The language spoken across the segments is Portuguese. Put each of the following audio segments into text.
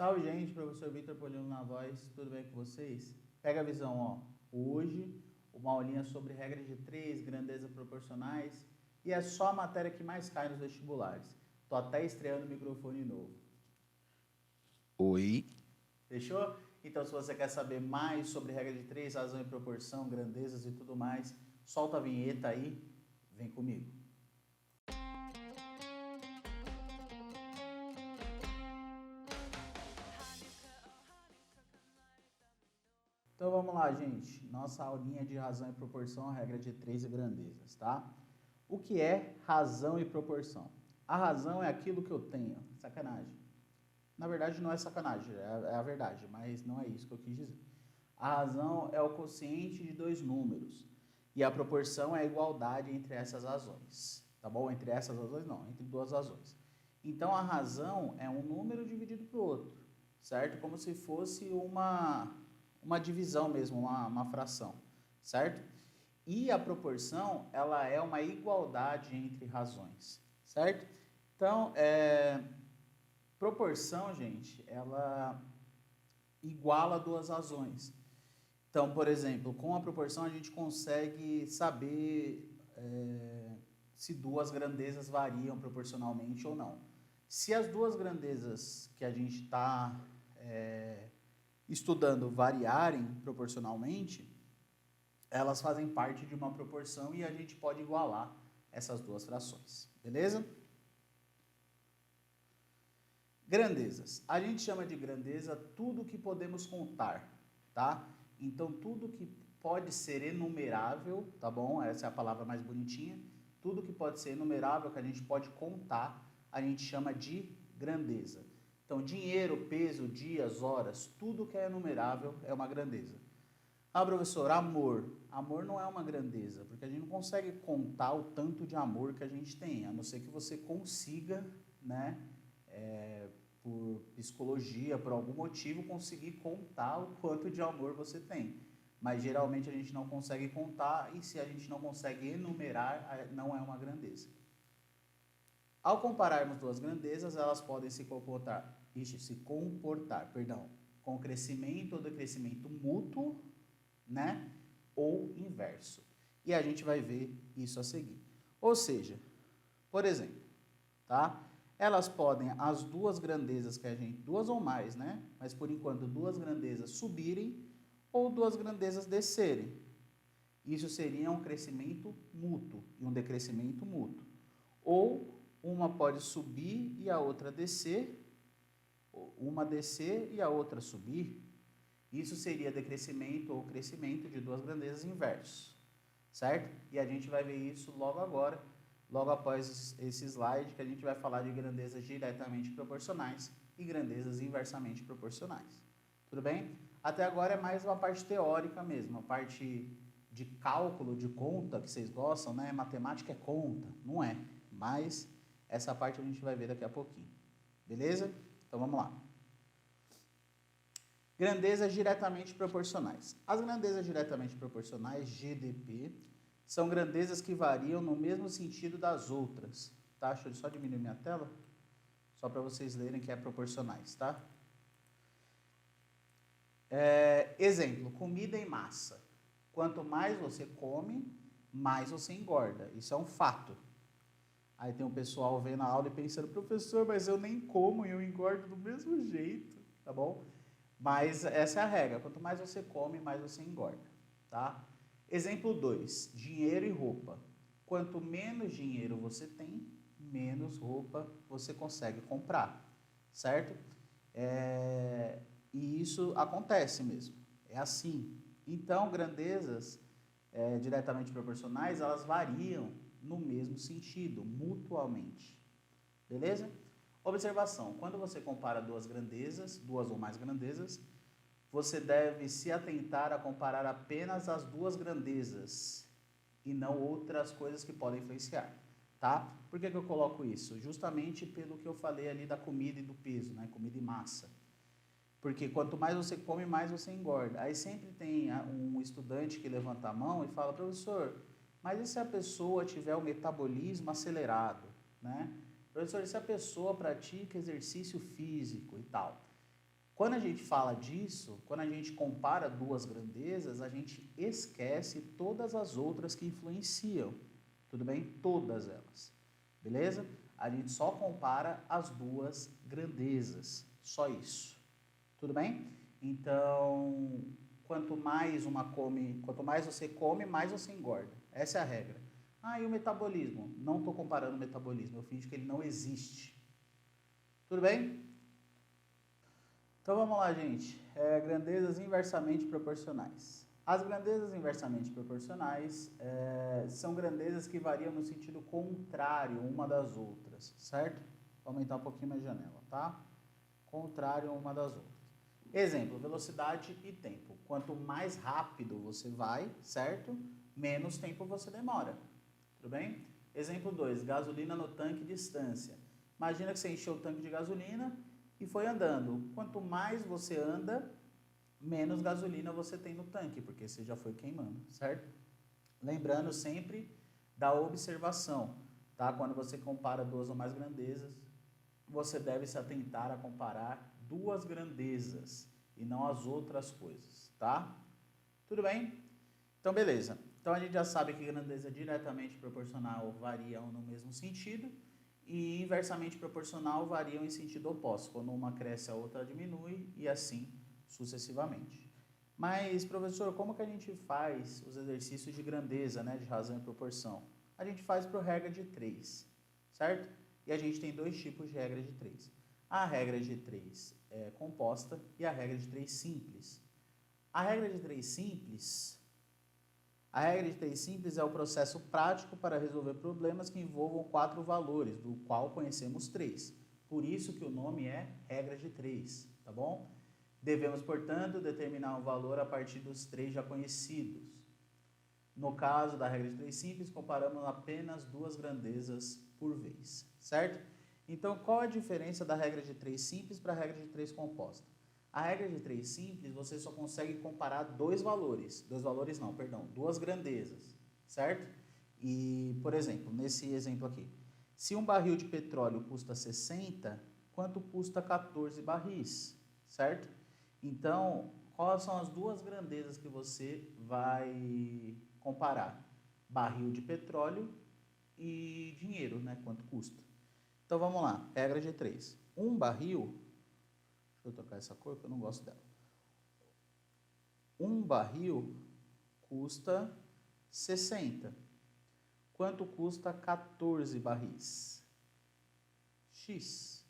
Salve, gente, professor Vitor Polino na voz, tudo bem com vocês? Pega a visão, ó. Hoje, uma aulinha sobre regra de 3, grandeza proporcionais, e é só a matéria que mais cai nos vestibulares. Tô até estreando o microfone novo. Oi. Fechou? Então, se você quer saber mais sobre regra de 3, razão e proporção, grandezas e tudo mais, solta a vinheta aí, vem comigo. Então vamos lá, gente. Nossa aulinha de razão e proporção, regra de 3 e grandezas, tá? O que é razão e proporção? A razão é aquilo que eu tenho. Sacanagem. Na verdade não é sacanagem, é a verdade, mas não é isso que eu quis dizer. A razão é o quociente de dois números. E a proporção é a igualdade entre essas razões. Tá bom? Entre essas razões não, entre duas razões. Então a razão é um número dividido para o outro, certo? Como se fosse uma divisão mesmo, uma fração, certo? E a proporção, ela é uma igualdade entre razões, certo? Então, proporção, gente, ela iguala duas razões. Então, por exemplo, com a proporção a gente consegue saber se duas grandezas variam proporcionalmente ou não. Se as duas grandezas que a gente está estudando variarem proporcionalmente, elas fazem parte de uma proporção e a gente pode igualar essas duas frações, beleza? Grandezas. A gente chama de grandeza tudo que podemos contar, tá? Então, tudo que pode ser enumerável, tá bom? Essa é a palavra mais bonitinha. Tudo que pode ser enumerável, que a gente pode contar, a gente chama de grandeza. Então, dinheiro, peso, dias, horas, tudo que é enumerável é uma grandeza. Ah, professor, amor. Amor não é uma grandeza, porque a gente não consegue contar o tanto de amor que a gente tem, a não ser que você consiga, né, por psicologia, por algum motivo, conseguir contar o quanto de amor você tem. Mas geralmente a gente não consegue contar, e se a gente não consegue enumerar, não é uma grandeza. Ao compararmos duas grandezas, elas podem se comportar com crescimento ou decrescimento mútuo, né? Ou inverso. E a gente vai ver isso a seguir. Ou seja, por exemplo, tá? Elas podem, as duas grandezas que a gente, duas ou mais, né? Mas por enquanto duas grandezas subirem ou duas grandezas descerem. Isso seria um crescimento mútuo e um decrescimento mútuo. Ou uma pode subir e a outra descer, uma descer e a outra subir. Isso seria decrescimento ou crescimento de duas grandezas inversos, certo? E a gente vai ver isso logo agora, logo após esse slide, que a gente vai falar de grandezas diretamente proporcionais e grandezas inversamente proporcionais. Tudo bem? Até agora é mais uma parte teórica mesmo, a parte de cálculo, de conta, que vocês gostam, né? Matemática é conta, não é, mas essa parte a gente vai ver daqui a pouquinho, beleza? Então vamos lá. Grandezas diretamente proporcionais. As grandezas diretamente proporcionais, GDP, são grandezas que variam no mesmo sentido das outras. Tá? Deixa eu só diminuir minha tela, só para vocês lerem que é proporcionais, tá? Exemplo, comida em massa. Quanto mais você come, mais você engorda. Isso é um fato. Aí tem um pessoal vendo a aula e pensando, professor, mas eu nem como e eu engordo do mesmo jeito, tá bom? Mas essa é a regra, quanto mais você come, mais você engorda, tá? Exemplo 2, dinheiro e roupa. Quanto menos dinheiro você tem, menos roupa você consegue comprar, certo? E isso acontece mesmo, é assim. Então, grandezas diretamente proporcionais, elas variam no mesmo sentido, mutuamente, beleza? Observação, quando você compara duas grandezas, duas ou mais grandezas, você deve se atentar a comparar apenas as duas grandezas e não outras coisas que podem influenciar, tá? Por que eu coloco isso? Justamente pelo que eu falei ali da comida e do peso, né? Comida e massa. Porque quanto mais você come, mais você engorda. Aí sempre tem um estudante que levanta a mão e fala, professor, mas e se a pessoa tiver o metabolismo acelerado, né? Professor, e se a pessoa pratica exercício físico e tal? Quando a gente fala disso, quando a gente compara duas grandezas, a gente esquece todas as outras que influenciam, tudo bem? Todas elas, beleza? A gente só compara as duas grandezas, só isso, tudo bem? Então, quanto mais você come, mais você engorda. Essa é a regra. Ah, e o metabolismo? Não estou comparando o metabolismo, eu finjo que ele não existe. Tudo bem? Então vamos lá, gente. Grandezas inversamente proporcionais. As grandezas inversamente proporcionais são grandezas que variam no sentido contrário uma das outras, certo? Vou aumentar um pouquinho mais a janela, tá? Contrário uma das outras. Exemplo, velocidade e tempo. Quanto mais rápido você vai, certo? Menos tempo você demora. Tudo bem? Exemplo 2, gasolina no tanque, distância. Imagina que você encheu o tanque de gasolina e foi andando. Quanto mais você anda, menos gasolina você tem no tanque, porque você já foi queimando, certo? Lembrando sempre da observação, tá? Quando você compara duas ou mais grandezas, você deve se atentar a comparar duas grandezas e não as outras coisas, tá? Tudo bem? Então, beleza. Então, a gente já sabe que grandeza diretamente proporcional variam no mesmo sentido e inversamente proporcional variam em sentido oposto. Quando uma cresce, a outra diminui e assim sucessivamente. Mas, professor, como que a gente faz os exercícios de grandeza, né, de razão e proporção? A gente faz por regra de 3, certo? E a gente tem dois tipos de regra de 3. A regra de 3 é composta e a regra de 3 simples. A regra de 3 simples é o processo prático para resolver problemas que envolvam 4 valores, do qual conhecemos 3. Por isso que o nome é regra de 3, tá bom? Devemos, portanto, determinar um valor a partir dos 3 já conhecidos. No caso da regra de 3 simples, comparamos apenas duas grandezas por vez, certo? Então, qual a diferença da regra de 3 simples para a regra de 3 composta? A regra de 3 simples, você só consegue comparar duas grandezas, certo? E, por exemplo, nesse exemplo aqui, se um barril de petróleo custa 60, quanto custa 14 barris, certo? Então, quais são as duas grandezas que você vai comparar? Barril de petróleo e dinheiro, né? Quanto custa. Então, vamos lá. Regra de 3. Um barril... Deixa eu trocar essa cor, que eu não gosto dela. Um barril custa 60. Quanto custa 14 barris? X.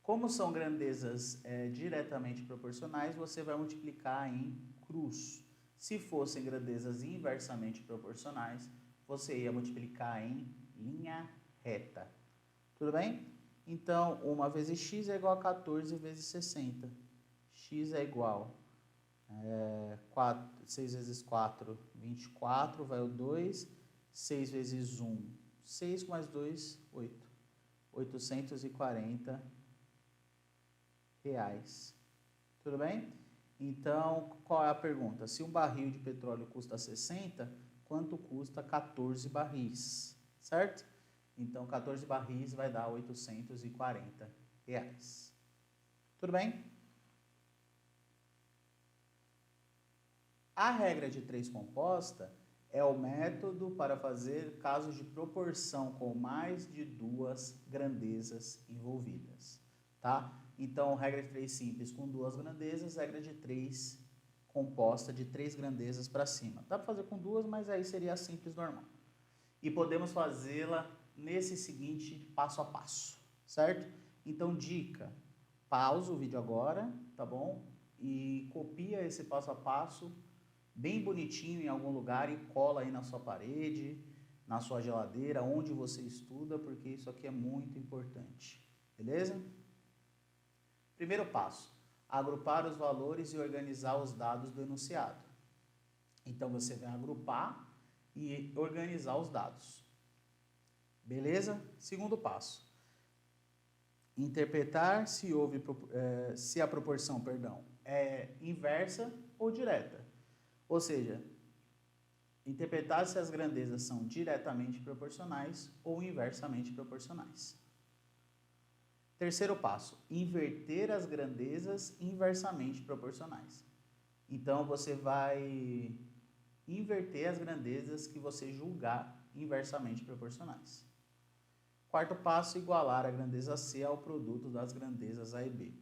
Como são grandezas diretamente proporcionais, você vai multiplicar em cruz. Se fossem grandezas inversamente proporcionais, você ia multiplicar em linha reta. Tudo bem? Então, 1 vezes x é igual a 14 vezes 60. X é igual a 6 vezes 4, 24, vai o 2. 6 vezes 1, 6 mais 2, 8. 840 reais. Tudo bem? Então, qual é a pergunta? Se um barril de petróleo custa 60, quanto custa 14 barris? Certo? Então, 14 barris vai dar 840 reais. Tudo bem? A regra de 3 composta é o método para fazer casos de proporção com mais de duas grandezas envolvidas, tá? Então, regra de 3 simples com duas grandezas, regra de 3 composta de 3 grandezas para cima. Dá para fazer com duas, mas aí seria a simples normal. E podemos fazê-la nesse seguinte passo a passo, certo? Então, dica, pausa o vídeo agora, tá bom? E copia esse passo a passo bem bonitinho em algum lugar e cola aí na sua parede, na sua geladeira, onde você estuda, porque isso aqui é muito importante, beleza? Primeiro passo, agrupar os valores e organizar os dados do enunciado. Então, você vai agrupar e organizar os dados. Beleza? Segundo passo, interpretar se a proporção, é inversa ou direta. Ou seja, interpretar se as grandezas são diretamente proporcionais ou inversamente proporcionais. Terceiro passo, inverter as grandezas inversamente proporcionais. Então, você vai inverter as grandezas que você julgar inversamente proporcionais. Quarto passo, igualar a grandeza C ao produto das grandezas A e B.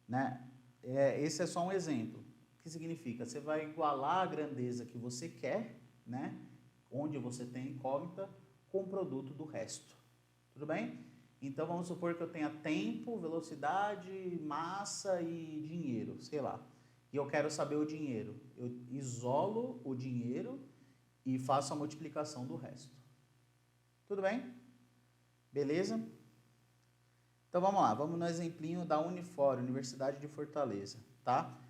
Né? Esse é só um exemplo. O que significa? Você vai igualar a grandeza que você quer, né? Onde você tem incógnita, com o produto do resto. Tudo bem? Então, vamos supor que eu tenha tempo, velocidade, massa e dinheiro, sei lá. E eu quero saber o dinheiro. Eu isolo o dinheiro e faço a multiplicação do resto. Tudo bem? Beleza? Então, vamos lá. Vamos no exemplinho da Unifor, Universidade de Fortaleza, tá?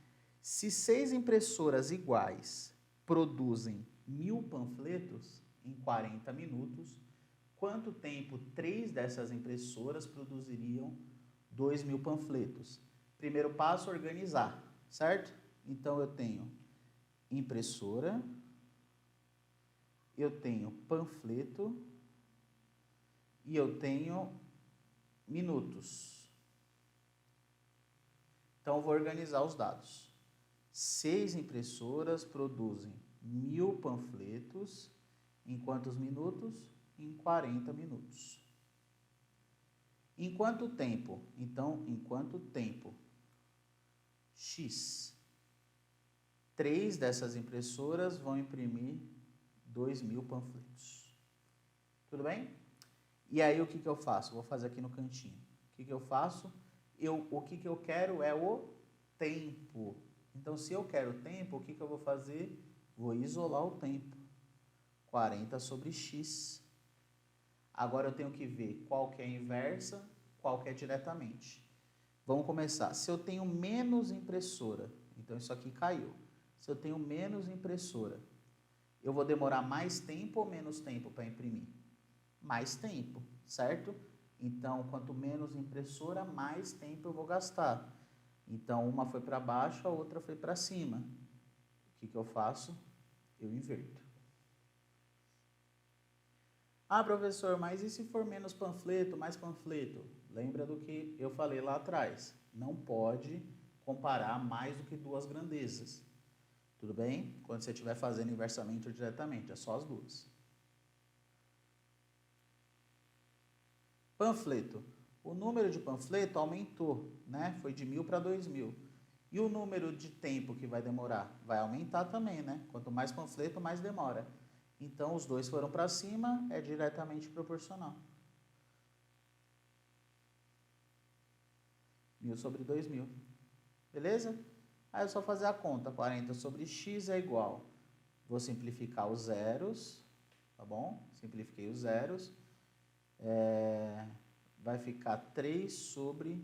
Se 6 impressoras iguais produzem 1000 panfletos em 40 minutos, quanto tempo 3 dessas impressoras produziriam 2000 panfletos? Primeiro passo, organizar, certo? Então, eu tenho impressora, eu tenho panfleto e eu tenho minutos. Então, eu vou organizar os dados. 6 impressoras produzem 1000 panfletos em quantos minutos? Em 40 minutos. Em quanto tempo? Então, em quanto tempo? X. 3 dessas impressoras vão imprimir 2000 panfletos. Tudo bem? E aí, o que eu faço? Vou fazer aqui no cantinho. O que eu faço? O que eu quero é o tempo. Então, se eu quero tempo, o que eu vou fazer? Vou isolar o tempo. 40 sobre x. Agora eu tenho que ver qual que é a inversa, qual que é diretamente. Vamos começar. Se eu tenho menos impressora, então isso aqui caiu. Se eu tenho menos impressora, eu vou demorar mais tempo ou menos tempo para imprimir? Mais tempo, certo? Então, quanto menos impressora, mais tempo eu vou gastar. Então, uma foi para baixo, a outra foi para cima. O que eu faço? Eu inverto. Ah, professor, mas e se for menos panfleto, mais panfleto? Lembra do que eu falei lá atrás. Não pode comparar mais do que 2 grandezas. Tudo bem? Quando você estiver fazendo inversamente ou diretamente, é só as 2. Panfleto. O número de panfleto aumentou, né? Foi de 1000 para 2000. E o número de tempo que vai demorar? Vai aumentar também, né? Quanto mais panfleto, mais demora. Então, os 2 foram para cima, é diretamente proporcional. 1000 sobre 2000. Beleza? Aí é só fazer a conta. 40 sobre x é igual. Vou simplificar os zeros, tá bom? Simplifiquei os zeros. Vai ficar 3 sobre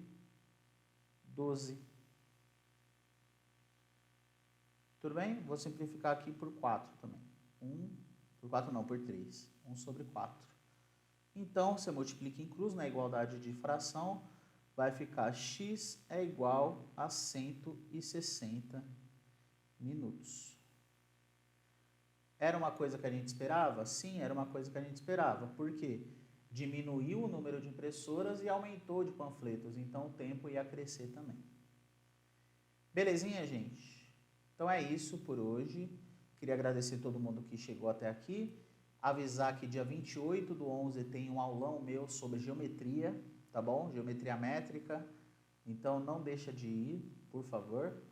12. Tudo bem? Vou simplificar aqui por 4 também. 1, por 4 não, por 3. 1 sobre 4. Então, você multiplica em cruz na igualdade de fração, vai ficar x é igual a 160 minutos. Era uma coisa que a gente esperava? Sim, era uma coisa que a gente esperava. Por quê? Diminuiu o número de impressoras e aumentou de panfletos, então o tempo ia crescer também. Belezinha, gente? Então é isso por hoje. Queria agradecer todo mundo que chegou até aqui. Avisar que dia 28/11 tem um aulão meu sobre geometria, tá bom? Geometria métrica. Então não deixa de ir, por favor.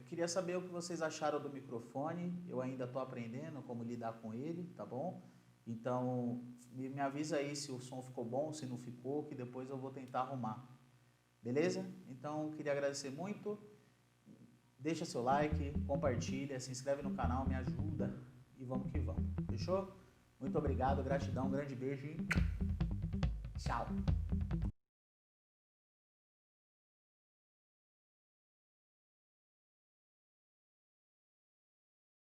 Queria saber o que vocês acharam do microfone. Eu ainda estou aprendendo como lidar com ele, tá bom? Então me avisa aí se o som ficou bom, se não ficou, que depois eu vou tentar arrumar. Beleza? Então queria agradecer muito. Deixa seu like, compartilha, se inscreve no canal, me ajuda e vamos que vamos. Fechou? Muito obrigado, gratidão, um grande beijo e tchau!